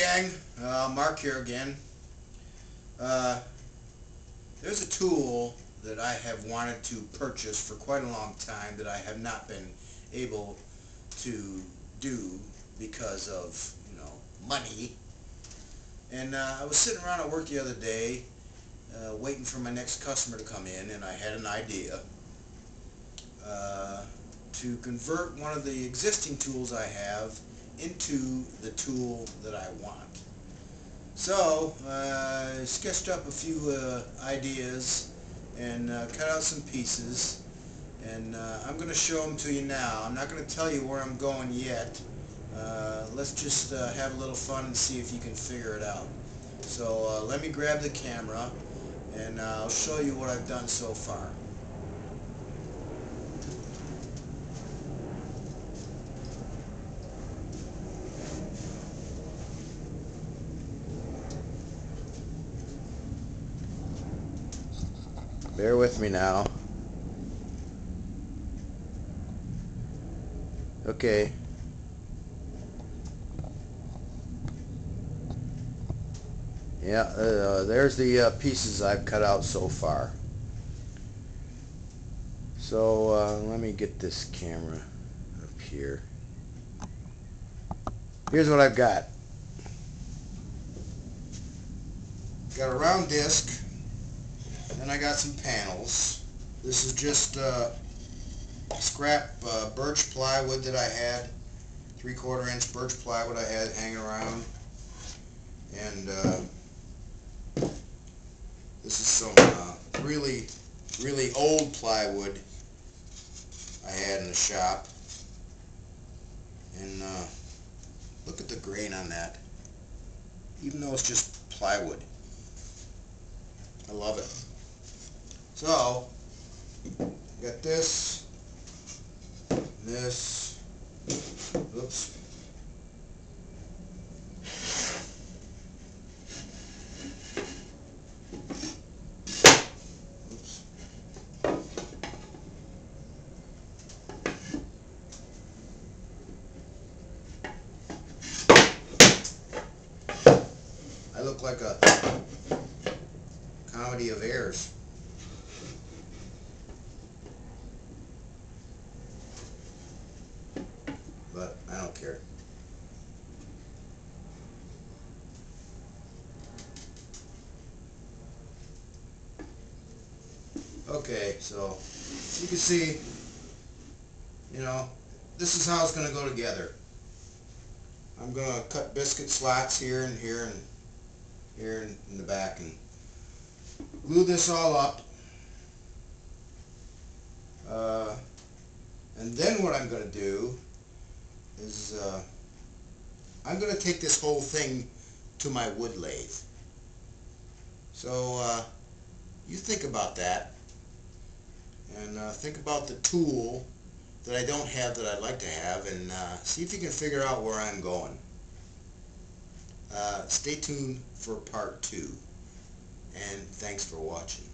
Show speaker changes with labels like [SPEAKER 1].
[SPEAKER 1] gang, Mark here again. There's a tool that I have wanted to purchase for quite a long time that I have not been able to do because of, money. And I was sitting around at work the other day waiting for my next customer to come in, and I had an idea to convert one of the existing tools I have into the tool that I want. So I sketched up a few ideas and cut out some pieces, and I'm going to show them to you now. I'm not going to tell you where I'm going yet. Let's just have a little fun and see if you can figure it out. So let me grab the camera and I'll show you what I've done so far. Bear with me now. Okay. Yeah, there's the pieces I've cut out so far. So let me get this camera up here. Here's what I've got. Got a round disc. Then I got some panels. This is just scrap birch plywood that I had, 3/4 inch birch plywood I had hanging around, and this is some really old plywood I had in the shop, and look at the grain on that, even though it's just plywood. I love it. So, got this, oops, I look like a comedy of errors. But I don't care. Okay, so you can see, this is how it's going to go together. I'm going to cut biscuit slots here and here and here in the back and glue this all up. And then what I'm going to do is I'm going to take this whole thing to my wood lathe. So you think about that, and think about the tool that I don't have that I'd like to have, and see if you can figure out where I'm going. Stay tuned for part 2, and thanks for watching.